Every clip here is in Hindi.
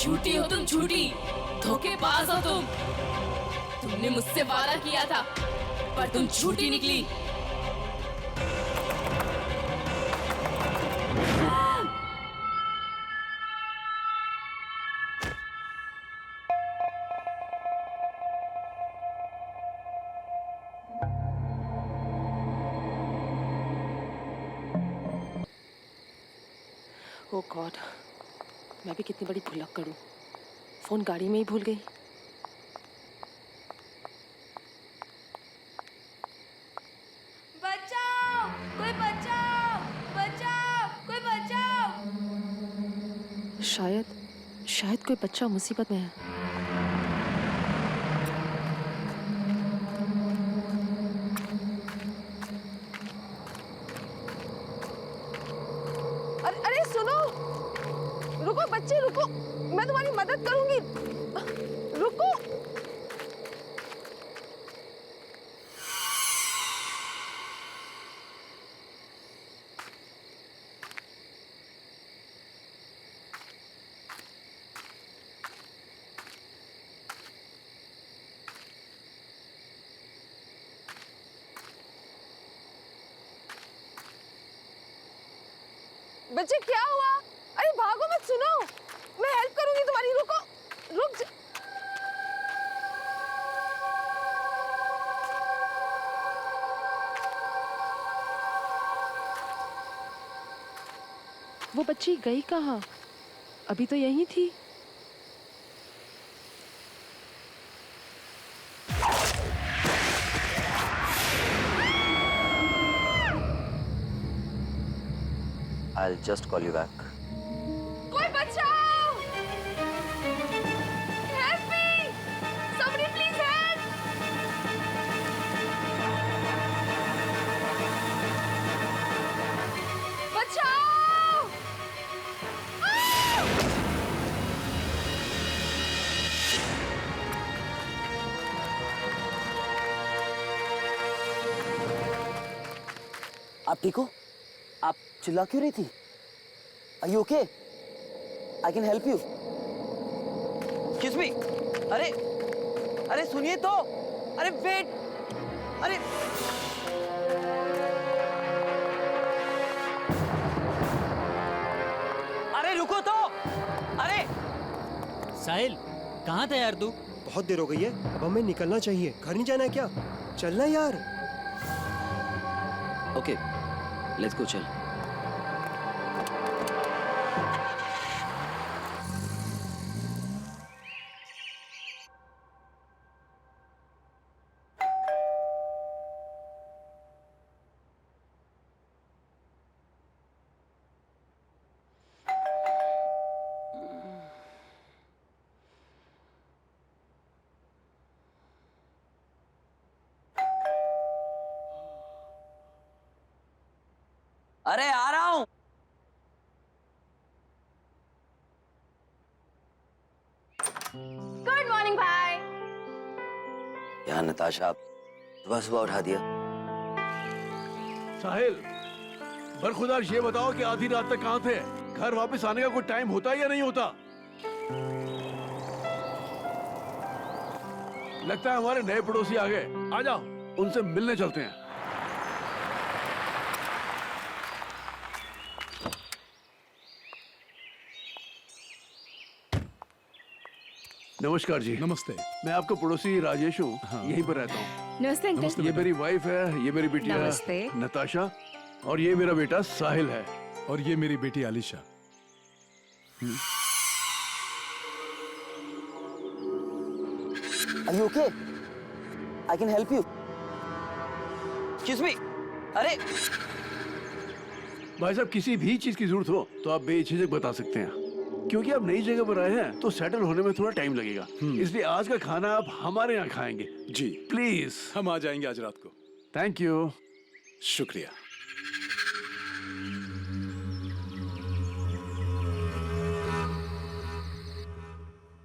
झूठी हो तुम, झूठी, धोखेबाज हो तुम। तुमने मुझसे वादा किया था पर तुम झूठी निकली। ओह गॉड, मैं भी कितनी बड़ी भुलक्कड़ करूं। फोन गाड़ी में ही भूल गई। बचाओ, कोई बचाओ, बचाओ, कोई बचाओ। शायद कोई बच्चा मुसीबत में है। अरे सुनो, रुको बच्चे रुको, मैं तुम्हारी मदद करूंगी, रुको। बच्चे क्या हुआ? अरे भागो मत, सुनो, मैं हेल्प करूंगी तुम्हारी, रुको, रुक जा। वो बच्ची गई कहाँ? अभी तो यहीं थी। I'll just call you back. कोई बचाओ! Help me! Somebody please help! बचाओ! आप ठीक हो? आप चिल्ला क्यों रही थी? Are you okay? I can help you. Excuse me. अरे सुनिए तो। अरे वेट। अरे रुको तो। अरे साहिल, कहाँ था यार तू? बहुत देर हो गई है, अब हमें निकलना चाहिए। घर नहीं जाना है क्या? चलना यार। ओके, लेट्स गो, चल। अरे आ रहा हूं। गुड मॉर्निंग भाई। यार नताशा, आप सुबह सुबह उठा दिया। साहिल, बरखुदार ये बताओ कि आधी रात तक कहाँ थे? घर वापस आने का कोई टाइम होता या नहीं होता? लगता है हमारे नए पड़ोसी आ गए। आ जाओ, उनसे मिलने चलते हैं। नमस्कार जी। नमस्ते। मैं आपका पड़ोसी राजेश हूँ। हाँ। यहीं पर रहता हूँ। नमस्ते अंकल। ये मेरी वाइफ है, ये मेरी बिटिया नमस्ते। नताशा, और ये मेरा बेटा साहिल है। और ये मेरी बेटी Alisha. Are you okay? I can help you. Excuse me. अरे भाई साहब, किसी भी चीज की जरूरत हो तो आप बेझिझक बता सकते हैं, क्योंकि आप नई जगह पर आए हैं तो सेटल होने में थोड़ा टाइम लगेगा। इसलिए आज का खाना आप हमारे यहाँ खाएंगे। जी प्लीज। हम आ जाएंगे आज रात को। Thank you. शुक्रिया।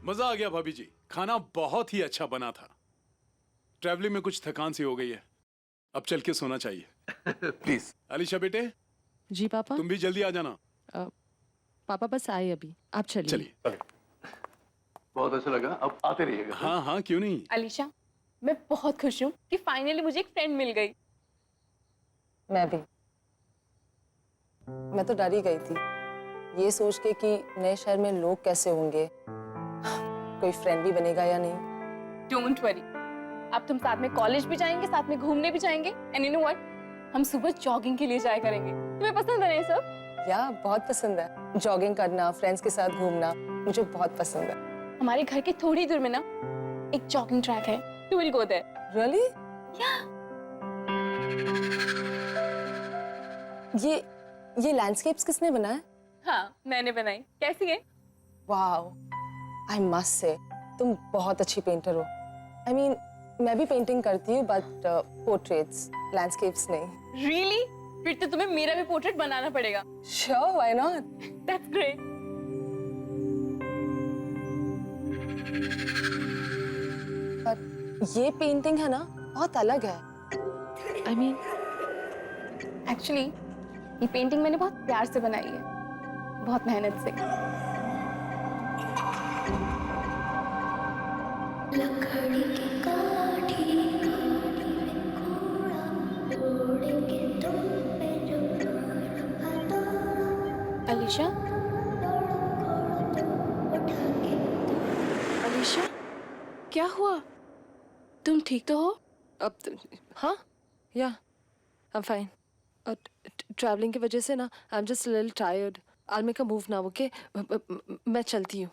मजा आ गया भाभी जी, खाना बहुत ही अच्छा बना था। ट्रैवलिंग में कुछ थकान सी हो गई है, अब चल के सोना चाहिए। प्लीज। अलीशा बेटे, जी पापा। तुम भी जल्दी आ जाना। पापा बस आए अभी, आप चलिए। चलिए। बहुत अच्छा लगा, अब आते रहिएगा। हाँ हाँ, क्यों नहीं। अलीशा, मैं बहुत खुश हूँ कि फाइनली मुझे एक फ्रेंड मिल गई। मैं भी। मैं तो डर ही गई थी, ये सोच के कि नए शहर में लोग कैसे होंगे, कोई फ्रेंड भी बनेगा या नहीं। डोंट वरी, अब तुम साथ में कॉलेज भी जाएंगे, साथ में घूमने भी जाएंगे। एंड यू नो व्हाट, हम सुबह जॉगिंग के लिए जाया करेंगे। तुम्हें पसंद है ना ये सब? या बहुत पसंद है, जॉगिंग करना, फ्रेंड्स के साथ घूमना मुझे बहुत पसंद है। हमारे घर के थोड़ी दूर में ना एक जॉगिंग ट्रैक है, you will go there. Really? ये लैंडस्केप्स किसने बनाया? हाँ, मैंने बनाई। कैसी है? वाओ, आई मस्ट से तुम बहुत अच्छी पेंटर हो। आई मीन, मैं भी पेंटिंग करती हूँ, बट पोर्ट्रेट्स, लैंडस्केप्स नहीं। रियली? फिर तो तुम्हें मेरा भी पोर्ट्रेट बनाना पड़ेगा। Sure, why not? That's great. पर ये पेंटिंग है ना, बहुत अलग है। आई मीन, एक्चुअली ये पेंटिंग मैंने बहुत प्यार से बनाई है, बहुत मेहनत से। लकड़ी की काठी में घोड़ा दौड़ेंगे तुम पे जो अलीशा? अलीशा, क्या हुआ? तुम ठीक तो हो? हाँ, या आई एम फाइन। ट्रैवलिंग की वजह से ना I am just little tired. I will make a move now, okay? मैं चलती हूँ।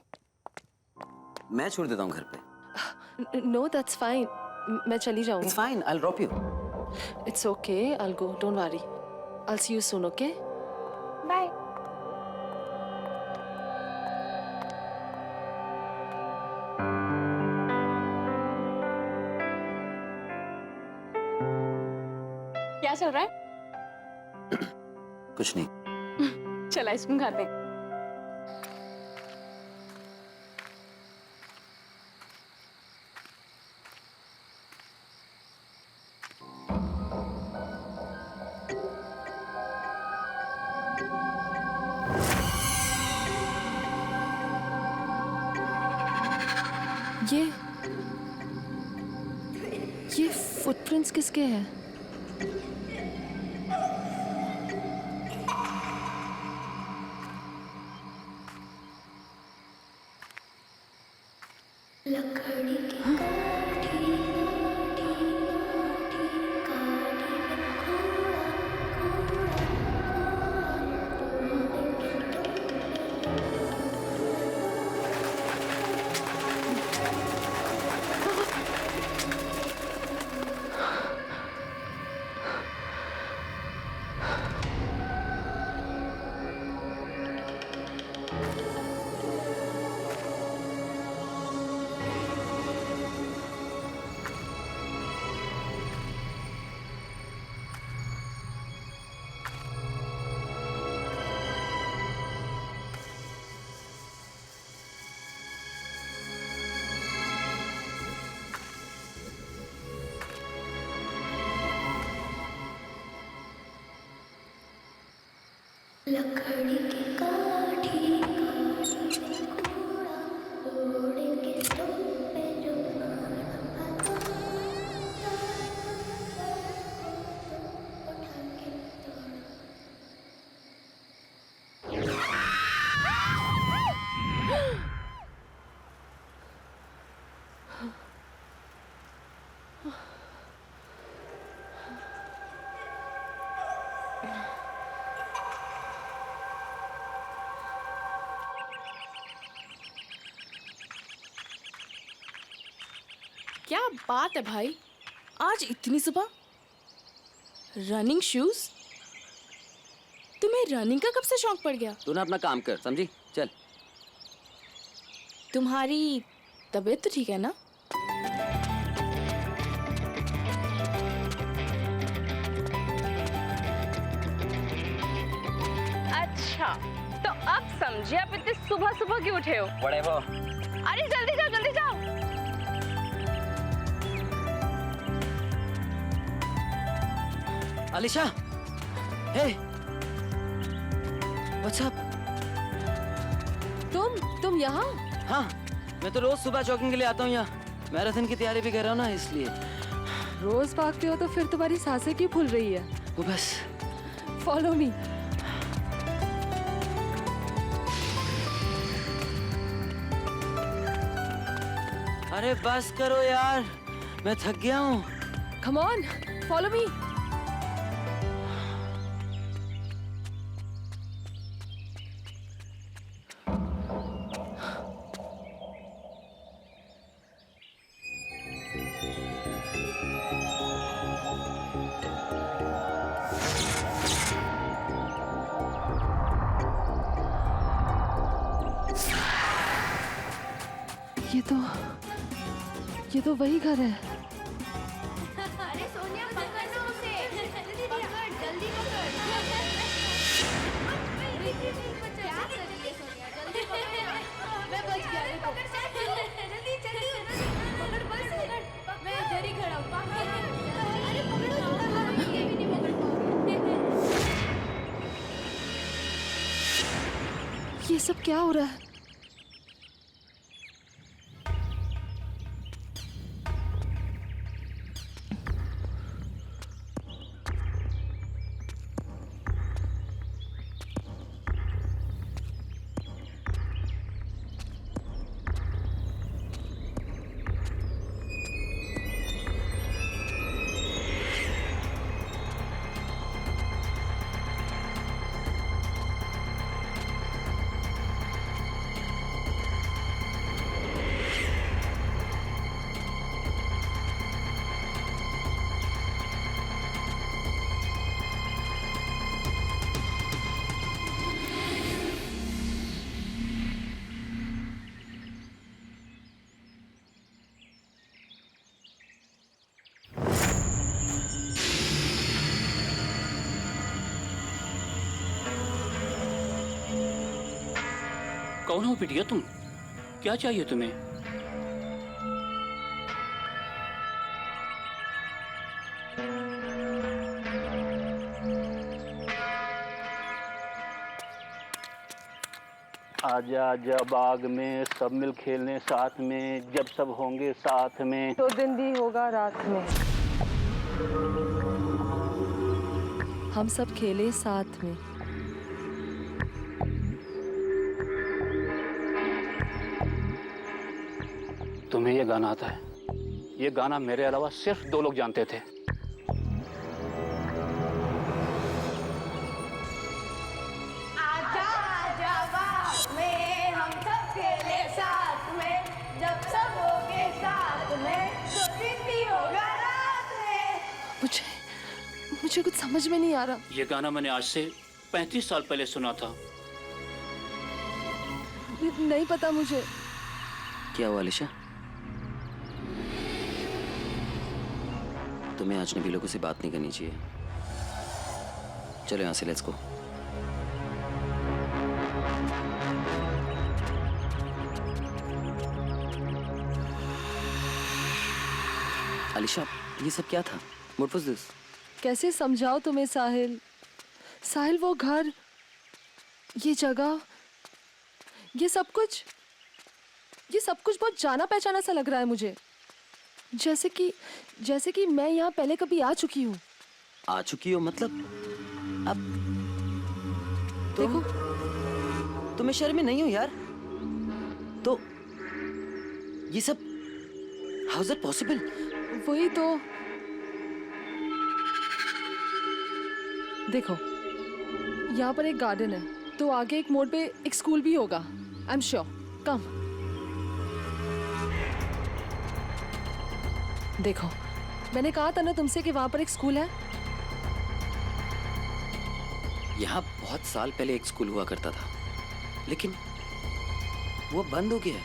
मैं छोड़ देता हूँ घर पे। नो, दैट्स फाइन, मैं चली जाऊंगी। It's fine, I'll drop you. It's okay, I will go, don't worry. I will see you soon, okay? Bye. क्या चल रहा है? कुछ नहीं। चल आइसक्रीम खाते हैं। ये फुटप्रिंट्स किसके हैं? लकड़ी की काठी लकड़ी की काठी में घोड़ा दौड़ेंगे तुम पे जो क्या बात है भाई, आज इतनी सुबह रनिंग शूज? तुम्हें रनिंग का कब से शौक पड़ गया? तू ना अपना काम कर, समझी? चल। तुम्हारी तबीयत तो ठीक है ना? अच्छा, तो अब समझे आप इतने सुबह सुबह क्यों उठे हो? Whatever. अरे जल्दी जाओ, जल्दी जाओ। Alisha, hey, what's up? तुम यहाँ? हाँ, मैं तो रोज सुबह जॉगिंग के लिए आता हूँ यहाँ, मैराथन की तैयारी भी कर रहा हूँ ना, इसलिए। रोज भागते हो तो फिर तुम्हारी सांसें क्यों फूल रही है? वो बस फॉलो मी। अरे बस करो यार, मैं थक गया हूँ। Come on, follow me. ये तो वही घर है। अरे सोनिया पकड़ ना उसे, पकड़ जल्दी पकड़। क्या कर रही है सोनिया, जल्दी पकड़। मैं बच गया, पकड़ जल्दी जल्दी पकड़, बस मैं इधर ही खड़ा हूँ। अरे पकड़ो, ये भी नहीं पकड़ पाऊंगी। ये सब क्या हो रहा है? कौन हो बिटिया तुम? क्या चाहिए तुम्हें? आजा आजा बाग में सब मिल खेलने साथ में, जब सब होंगे साथ में तो दिन भी होगा रात में। हम सब खेले साथ में। तुम्हें ये गाना आता है? ये गाना मेरे अलावा सिर्फ 2 लोग जानते थे। आजा आजा बाग में हम सब खेले साथ में, जब सब होंगे साथ में तो दिन भी होगा रात में। मुझे कुछ समझ में नहीं आ रहा। ये गाना मैंने आज से 35 साल पहले सुना था। नहीं पता मुझे। क्या हुआ अलीशा? तुम्हें अजनबी लोगों से बात नहीं करनी चाहिए। चलो यहाँ से, लेट्स गो। अलीशा, ये सब क्या था? What was this? कैसे समझाओ तुम्हें साहिल? साहिल, वो घर, ये जगह, ये सब कुछ बहुत जाना पहचाना सा लग रहा है मुझे। जैसे कि मैं यहाँ पहले कभी आ चुकी हूँ। आ चुकी हो मतलब? अब देखो, तुम्हें शर्म नहीं हो यार? तो ये सब हाउ इज इट पॉसिबल? वही तो। देखो, यहाँ पर एक गार्डन है, तो आगे एक मोड़ पे एक स्कूल भी होगा। I am sure. कम देखो, मैंने कहा था ना तुमसे कि वहां पर एक स्कूल है। यहाँ बहुत साल पहले एक स्कूल हुआ करता था, लेकिन वो बंद हो गया है।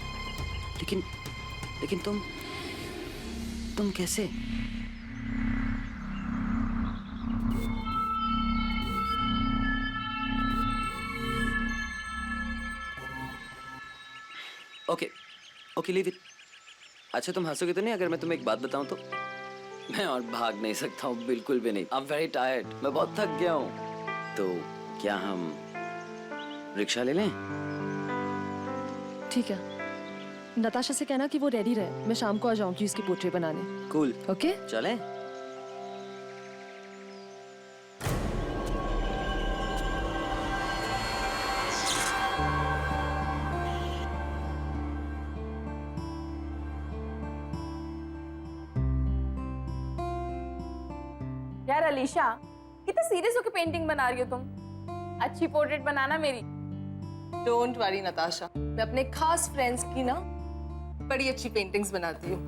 लेकिन तुम कैसे? Okay leave it. अच्छा, तुम हंसोगे तो नहीं अगर मैं तुम्हें एक बात बताऊं तो? मैं और भाग नहीं सकता हूँ, बिल्कुल भी नहीं। आई एम वेरी टायर्ड, मैं बहुत थक गया हूँ। तो क्या हम रिक्शा ले लें? ठीक है, नताशा से कहना कि वो रेडी रहे, मैं शाम को आ जाऊंगी उसकी पोर्ट्रेट बनाने। कूल। ओके? चलें? यार अलीशा, कितना सीरियस होकर पेंटिंग बना रही हो तुम? अच्छी पोर्ट्रेट बनाना मेरी। डोंट वरी नताशा, मैं अपने खास फ्रेंड्स की ना बड़ी अच्छी पेंटिंग्स बनाती हूँ।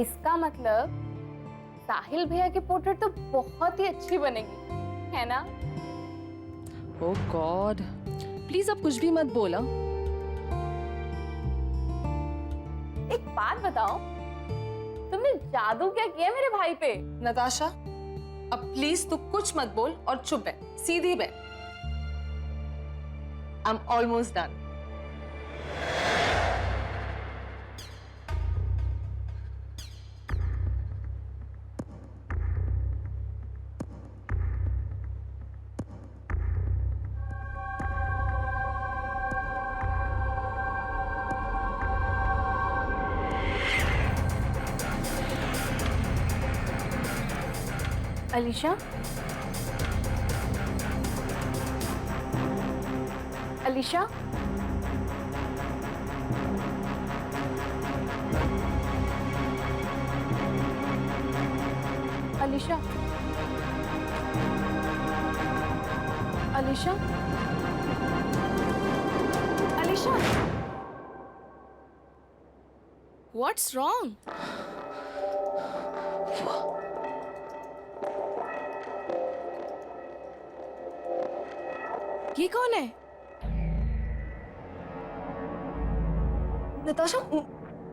इसका मतलब साहिल भैया की पोर्ट्रेट तो बहुत ही अच्छी बनेगी, है ना? ओह गॉड, प्लीज अब कुछ भी मत बोला। एक बात बताओ, तुमने जादू क्या किया मेरे भाई पे? नताशा, अब प्लीज तू कुछ मत बोल और चुप बैठ, सीधी बैठ। I am almost done. Alisha, Alisha, Alisha, Alisha, Alisha, What's wrong? ये कौन है? नताशा,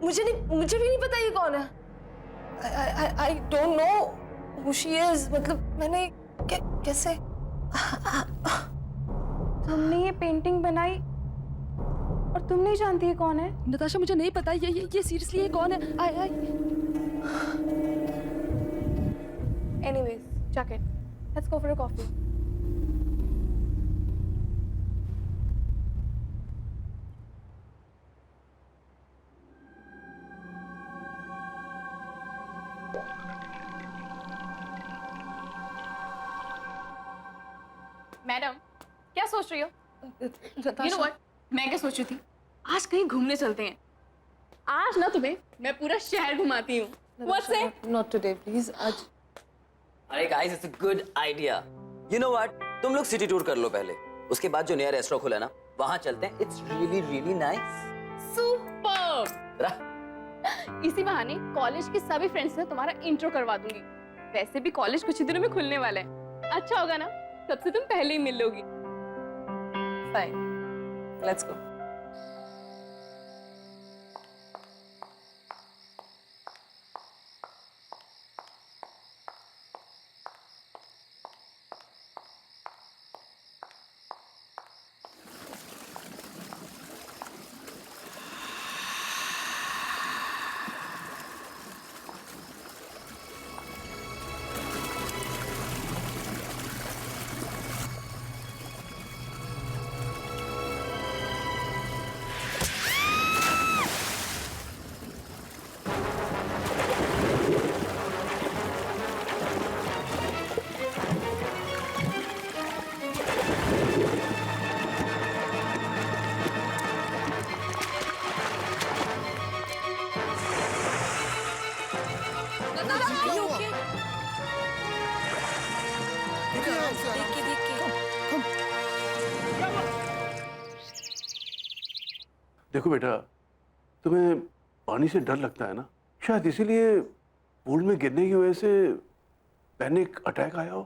मुझे भी नहीं पता ये कौन है। I don't know who she is। मतलब मैंने कैसे? तुमने ये पेंटिंग बनाई और तुम नहीं जानती ये कौन है? नताशा मुझे नहीं पता, ये सीरियसली ये कौन है? Anyways, chuck it. Let's go for a coffee. Madam, क्या सोच रही हो? You know what? मैं क्या सोच रही थी? आज कहीं घूमने चलते हैं। आज ना तुम्हें मैं पूरा शहर घुमाती हूँ। What's it? Not today, please. आज। अरे guys, it's a good idea. You know what? तुम लोग सिटी टूर कर लो पहले। उसके बाद जो नया रेस्टोरेंट खुला ना, वहाँ चलते हैं। It's really, really nice. Super. इसी बहाने कॉलेज के सभी फ्रेंड्स से तुम्हारा इंट्रो करवा दूंगी। वैसे भी कॉलेज कुछ ही दिनों में खुलने वाला है। अच्छा होगा ना? सबसे तुम पहले ही मिल लोगी। Fine. Let's go. देखो बेटा, तुम्हें पानी से डर लगता है ना, शायद इसीलिए पूल में गिरने की वजह से पैनिक अटैक आया हो।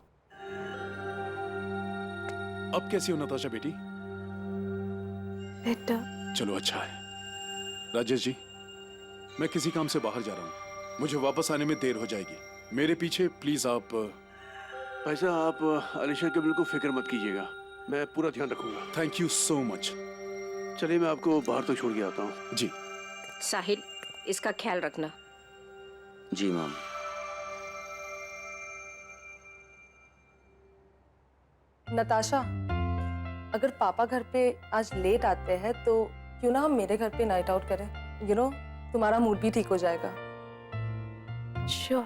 अब कैसी हो नताशा बेटी? बेटा। चलो अच्छा है। राजेश जी, मैं किसी काम से बाहर जा रहा हूँ, मुझे वापस आने में देर हो जाएगी। मेरे पीछे प्लीज आप। पैसा आप अलीशा के बिल्कुल फिक्र मत कीजिएगा, मैं पूरा ध्यान रखूंगा। Thank you so much. चलिए मैं आपको बाहर तक छोड़ के आता हूँ। जी। साहिल, इसका ख्याल रखना। जी मैम। नताशा, अगर पापा घर पे आज लेट आते हैं तो क्यों ना हम मेरे घर पे नाइट आउट करें? यू नो, तुम्हारा मूड भी ठीक हो जाएगा। श्योर,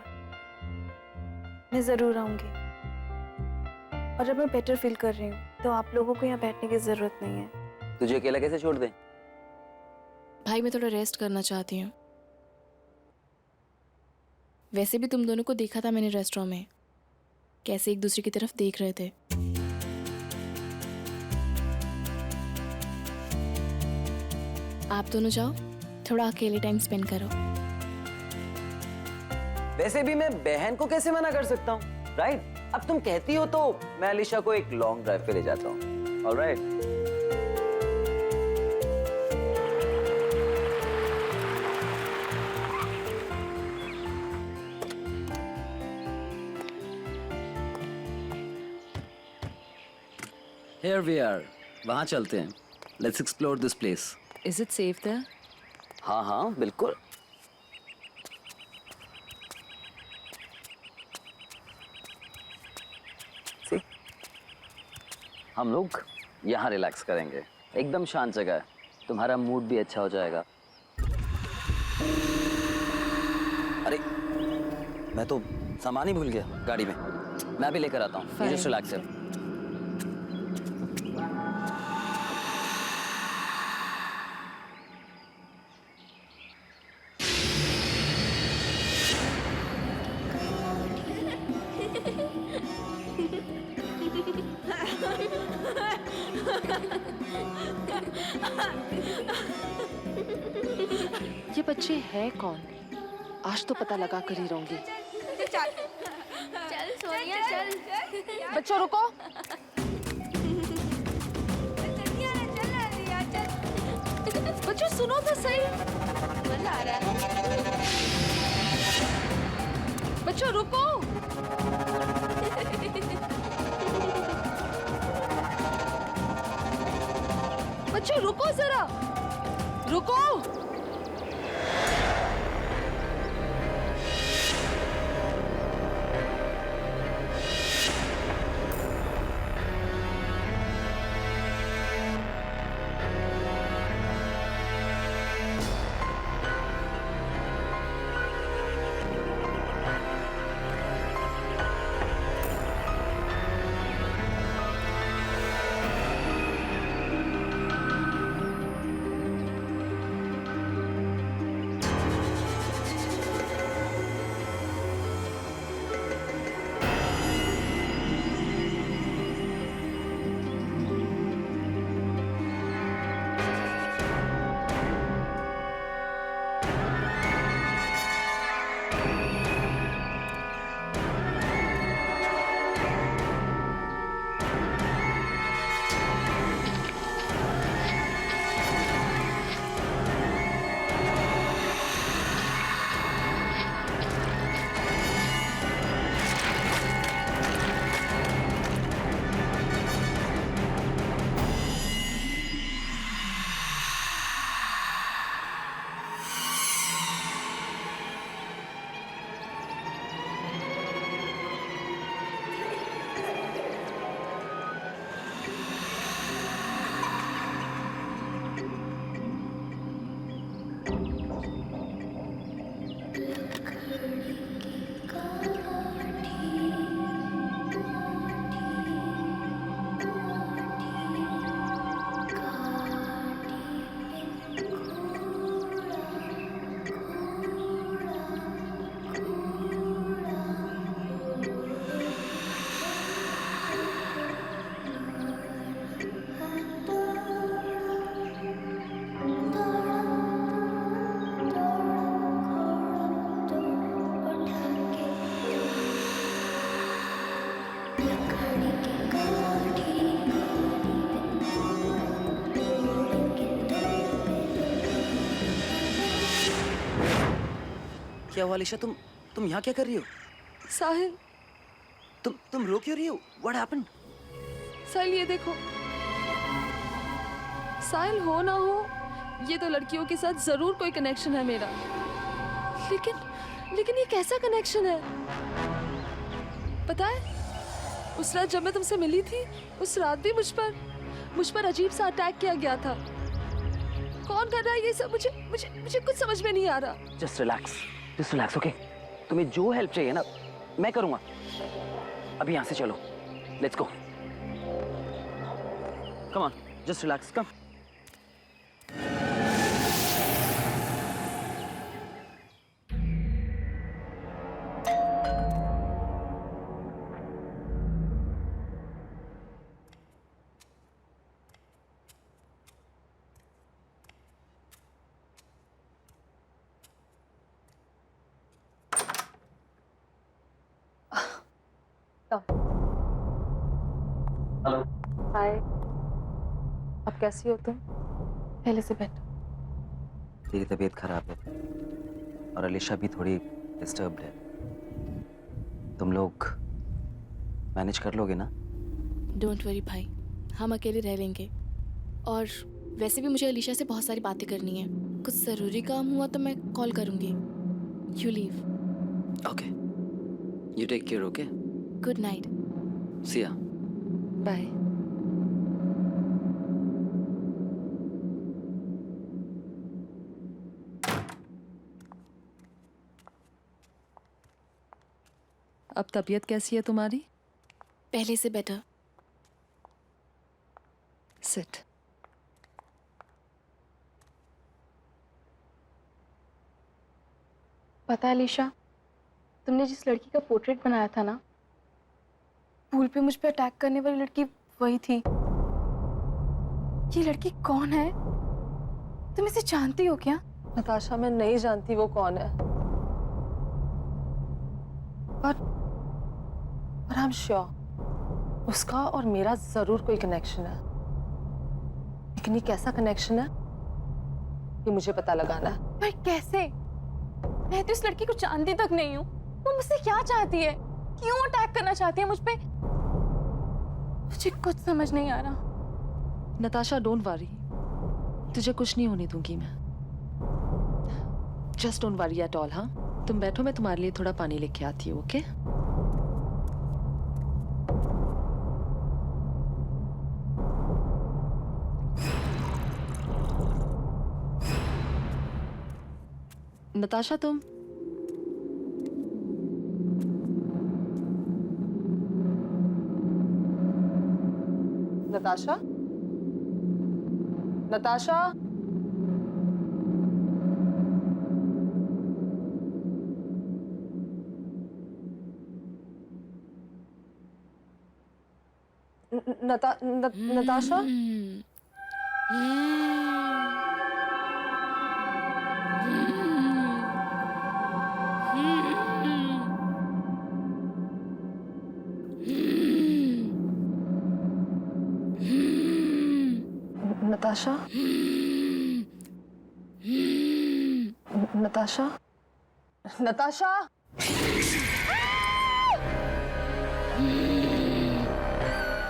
मैं जरूर आऊंगी। और अब मैं बेटर फील कर रही हूँ, तो आप लोगों को यहाँ बैठने की जरूरत नहीं है। तुझे अकेला कैसे छोड़ दें? भाई मैं थोड़ा रेस्ट करना चाहती हूँ। वैसे भी तुम दोनों को देखा था मैंने रेस्टोरेंट में, कैसे एक दूसरे की तरफ देख रहे थे। आप दोनों जाओ, थोड़ा अकेले टाइम स्पेंड करो। वैसे भी मैं बहन को कैसे मना कर सकता हूँ, राइट? अब तुम कहती हो तो मैं अलीशा को एक लॉन्ग ड्राइव पे ले जाता हूँ। ऑलराइट? Here we are. वहाँ चलते हैं। Let's explore this place. Is it safe there? हाँ हाँ बिल्कुल। See? हम लोग यहाँ रिलैक्स करेंगे। एकदम शांत जगह है। तुम्हारा मूड भी अच्छा हो जाएगा। अरे मैं तो सामान ही भूल गया गाड़ी में। मैं भी लेकर आता हूँ। Just relax here. ये बच्चे हैं कौन? आज तो पता लगा कर ही रहूंगी। चल सोनिया चल। बच्चों रुको। बच्चों सुनो तो सही। मजा आ रहा है। बच्चों रुको। बच्चों रुको जरा, रुको। क्या हुआ अलीशा? तुम यहाँ क्या कर रही हो? साहिल, तुम रो क्यों रही हो? What happened? साहिल ये देखो। साहिल हो ना हो, ये तो लड़कियों के साथ जरूर कोई कनेक्शन है मेरा। लेकिन ये कैसा कनेक्शन है? पता है, उस रात जब मैं तुमसे मिली थी, उस रात भी मुझ पर अजीब सा अटैक किया गया था। कौन कर रहा है ये सब? मुझे मुझे मुझे कुछ समझ में नहीं आ रहा। Just relax, okay? तुम्हें जो हेल्प चाहिए ना, मैं करूंगा। अभी यहाँ से चलो, let's go. Come on, just relax, come. Hello. Hi. अब कैसी हो तुम? पहले से बेटर। तेरी तबीयत खराब है और अलीशा भी थोड़ी डिस्टर्ब्ड है। तुम लोग मैनेज कर लोगे ना? डोंट वरी भाई, हम अकेले रह लेंगे। और वैसे भी मुझे अलीशा से बहुत सारी बातें करनी है। कुछ ज़रूरी काम हुआ तो मैं कॉल करूँगी। You leave. Okay, you take care, okay? Good night. See ya. Bye. अब तबीयत कैसी है तुम्हारी? पहले से बेटर। सिट। पता है अलीशा, तुमने जिस लड़की का पोर्ट्रेट बनाया था ना, पूल पे मुझ पे अटैक करने वाली लड़की वही थी। ये लड़की कौन है? तुम इसे जानती हो क्या? नताशा, मैं नहीं जानती वो कौन है, पर आई एम श्योर उसका और मेरा जरूर कोई कनेक्शन है। लेकिन ये कैसा कनेक्शन है ये मुझे पता लगाना है। पर कैसे? मैं तो इस लड़की को जानती तक नहीं हूँ। वो मुझसे क्या चाहती है? क्यों अटैक करना चाहती है मुझ पे? मुझे कुछ समझ नहीं आ रहा। नताशा, डोंट वरी, तुझे कुछ नहीं होने दूंगी मैं। Just don't worry at all. हाँ, तुम बैठो, मैं तुम्हारे लिए थोड़ा पानी लेके आती हूँ, ओके? नताशा, तुम नताशा, नताशा, नताशा, नताशा, नताशा, नताशा।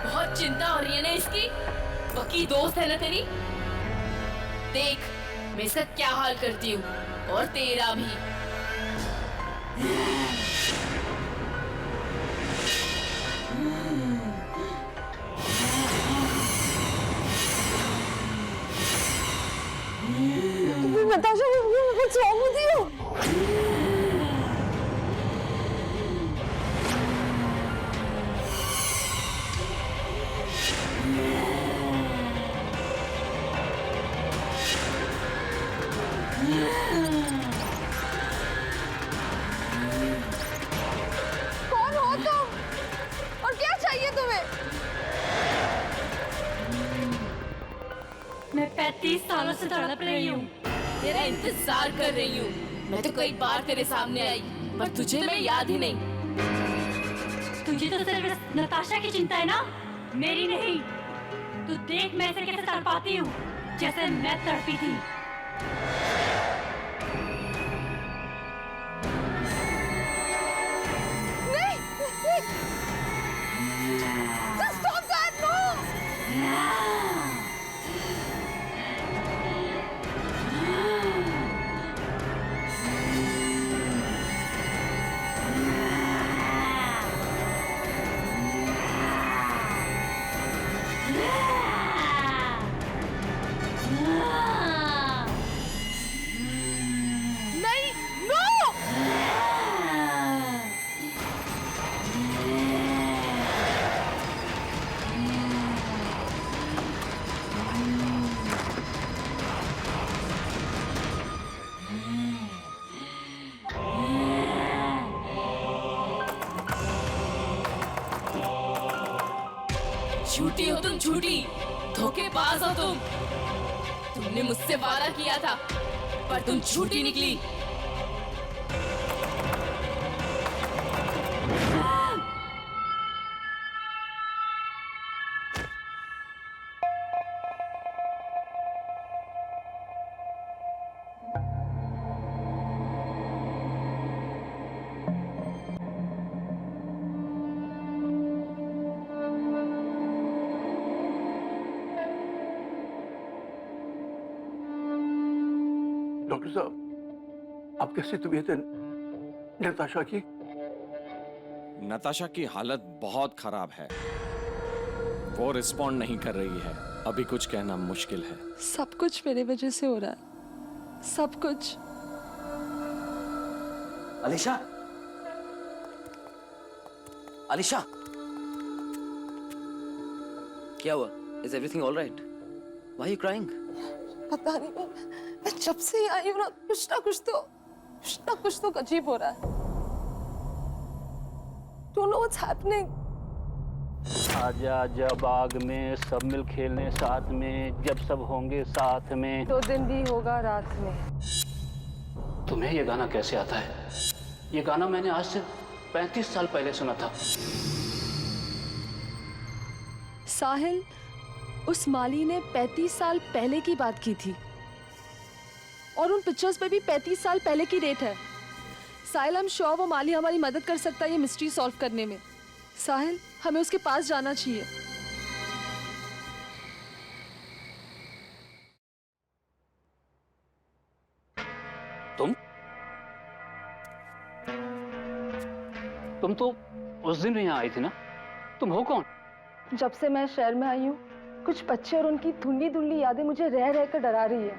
बहुत चिंता हो रही है ना इसकी? पक्की दोस्त है ना तेरी? देख मैं इसका क्या हाल करती हूँ, और तेरा भी। Natasha, what's wrong with you? कौन हो तुम? और क्या चाहिए तुम्हें? मैं 35 सालों से तड़प रही हूँ। तेरा इंतजार कर रही हूँ। मैं तो कई बार तेरे सामने आई, पर तुझे मैं याद ही नहीं। तुझे तो सिर्फ नताशा की चिंता है ना, मेरी नहीं। तू देख मैं इसे कैसे तड़पाती हूँ, जैसे मैं तड़पी थी। Just stop that! No! झूठी हो तुम, झूठी, धोखेबाज हो तुम। तुमने मुझसे वादा किया था पर तुम झूठी निकली। डॉक्टर साहब, आप कैसी तबीयत है नताशा की? नताशा की हालत बहुत खराब है, वो रिस्पॉन्ड नहीं कर रही है। अभी कुछ कहना मुश्किल है। सब कुछ मेरे वजह से हो रहा है, सब कुछ। अलीशा, अलीशा, क्या हुआ? Is everything all right? Why are you crying? पता नहीं, मैं जब से ही आई हूँ ना, कुछ ना कुछ तो अजीब हो रहा है। Don't know what's happening. आजा आजा बाग में सब मिल खेलने साथ में, जब सब होंगे साथ में। 2 दिन भी होगा रात में। तुम्हें ये गाना कैसे आता है? ये गाना मैंने आज से 35 साल पहले सुना था। साहिल, उस माली ने 35 साल पहले की बात की थी और उन पिक्चर्स पे भी 35 साल पहले की डेट है। साहिल, हम श्योर वो माली हमारी मदद कर सकता है ये मिस्ट्री सॉल्व करने में। साहिल, हमें उसके पास जाना चाहिए। तुम तो उस दिन यहाँ आई थी ना? तुम हो कौन? जब से मैं शहर में आई हूँ, कुछ बच्चे और उनकी धुंधली धुंधली यादें मुझे रह रह कर डरा रही है।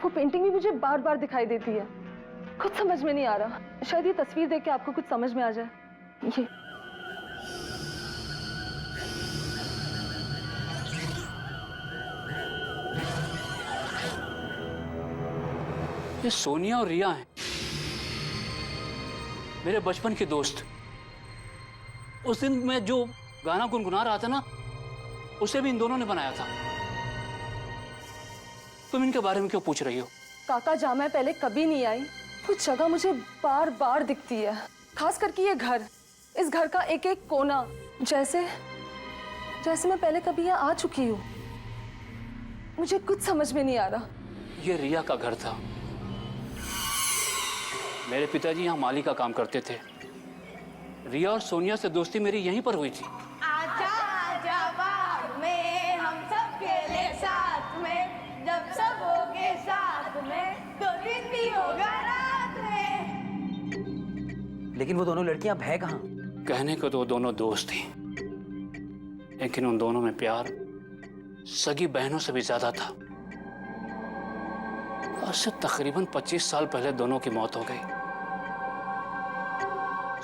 वो पेंटिंग भी मुझे बार बार दिखाई देती है। कुछ समझ में नहीं आ रहा। शायद ये तस्वीर देख के आपको कुछ समझ में आ जाए। ये सोनिया और रिया हैं, मेरे बचपन के दोस्त। उस दिन मैं जो गाना गुनगुना रहा था ना, उसे भी इन दोनों ने बनाया था। तुम इनके बारे में क्यों पूछ रही हो? काका, जहाँ मैं पहले कभी नहीं आई, वो जगह मुझे बार बार दिखती है। खास करके ये घर, इस घर का एक एक कोना, जैसे मैं पहले कभी यहाँ आ चुकी हूँ। मुझे कुछ समझ में नहीं आ रहा। ये रिया का घर था। मेरे पिताजी यहाँ माली का काम करते थे। रिया और सोनिया से दोस्ती मेरी यहीं पर हुई थी। आजा आजा बाग में हम सब खेले साथ में, जब सब होंगे साथ में, 2 दिन भी होगा रात में। लेकिन वो दोनों लड़कियां अब है कहाँ? कहने को तो वो दोनों दोस्त थी, लेकिन उन दोनों में प्यार सगी बहनों से भी ज्यादा था। आज से तकरीबन 25 साल पहले दोनों की मौत हो गई।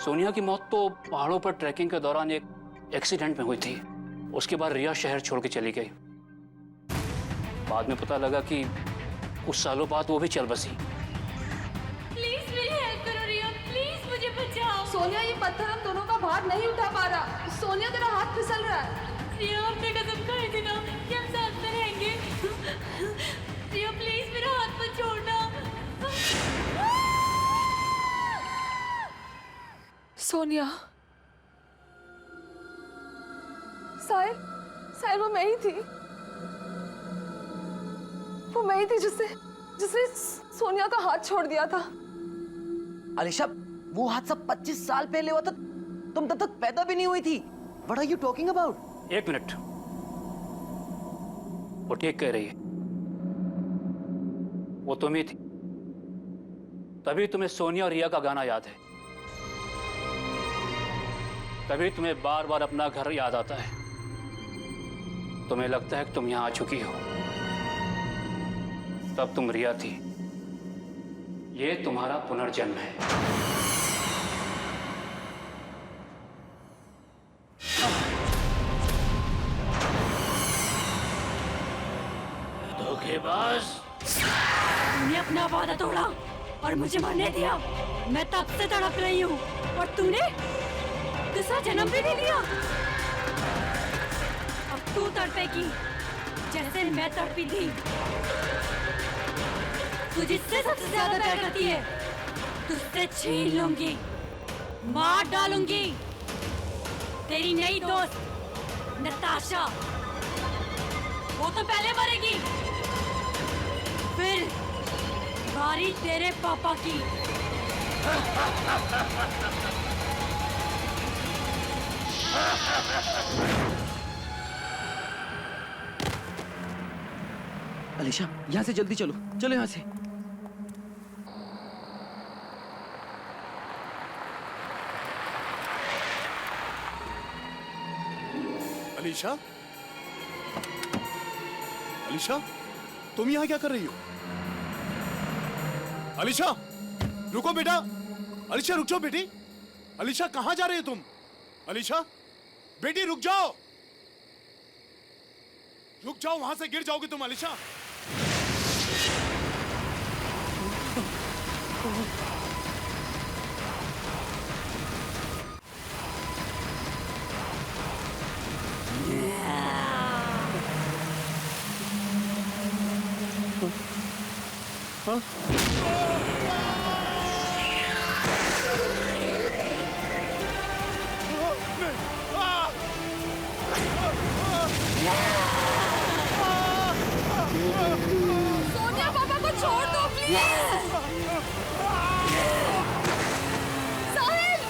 सोनिया की मौत तो पहाड़ों पर ट्रैकिंग के दौरान एक एक्सीडेंट में हुई थी। उसके बाद रिया शहर छोड़ के चली गई। बाद में पता लगा कि कुछ सालों बाद वो भी चल बसी। प्लीज मेरी हेल्प करो रिया, प्लीज मुझे बचाओ। सोनिया, ये पत्थर हम दोनों का भार नहीं उठा पा रहा। सोनिया, तेरा हाथ फिसल रहा है। रिया, हमने कसम खाई थी ना कि हम साथ में रहेंगे। रिया प्लीज मेरा हाथ मत छोड़ना। सोनिया, साहिल, वो मैं ही थी। वो मैं ही थी जिसने सोनिया का हाथ छोड़ दिया था। अलीशा, वो हादसा 25 साल पहले हुआ था। तुम तब तक पैदा भी नहीं हुई थी। What are you talking about? 1 minute, वो ठीक कह रही है। वो तुम ही थी, तभी तुम्हें सोनिया और रिया का गाना याद है। तभी तुम्हें बार बार अपना घर याद आता है। तुम्हें लगता है कि तुम यहां आ चुकी हो। तब तुम रिया थी। ये तुम्हारा पुनर्जन्म है। धोखेबाज, तुमने अपना वादा तोड़ा और मुझे मरने दिया। मैं तब से तड़प रही हूँ और तूने दूसरा जन्म भी नहीं लिया। अब तू तड़पेगी जैसे मैं तड़पी थी। तू जिससे सबसे ज्यादा प्यार करती है तुझसे छीन लूंगी, मार डालूंगी। तेरी नई दोस्त नताशा, वो तो पहले मरेगी, फिर बारी तेरे पापा की। अलीशा, यहाँ से जल्दी चलो, चलो यहाँ से। अलीशा, अलीशा, तुम यहाँ क्या कर रही हो? अलीशा, रुको बेटा। अलीशा रुक जाओ बेटी। अलीशा कहाँ जा रही हो तुम? अलीशा, बेटी रुक जाओ, रुक जाओ, वहां से गिर जाओगी तुम। अलीशा, सोनिया, पापा को छोड़ दो प्लीज। साहिल,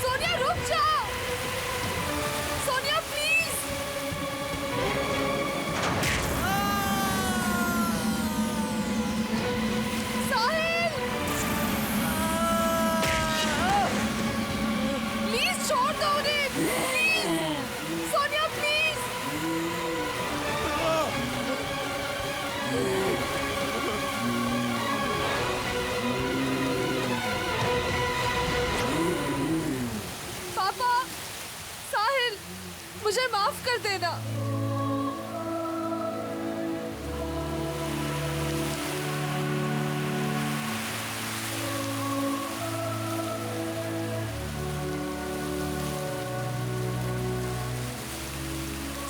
सोनिया रुक जाओ। सोनिया प्लीज। साहिल, प्लीज छोड़ दो उन्हें, प्लीज। सोनिया प्लीज। पापा, साहिल, मुझे माफ कर देना।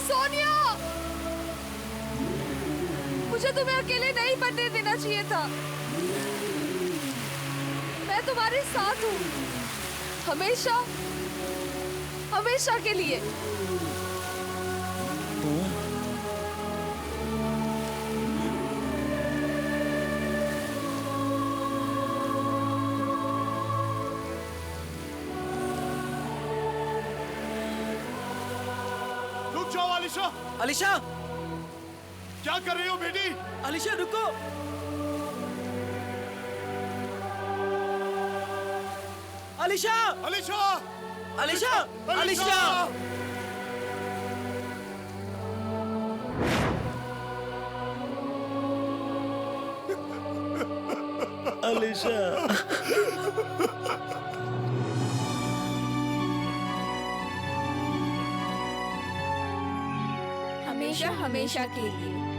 सोनिया, मुझे तुम्हें अकेले नहीं बनने देना चाहिए था। मैं तुम्हारे साथ हूँ, हमेशा, हमेशा के लिए। रुक जाओ अलीशा। अलीशा, क्या कर रही हो बेटी? अलीशा रुको। अलीशा, अलीशा, अलीशा, अलीशा। अलीशा, हमेशा हमेशा के लिए।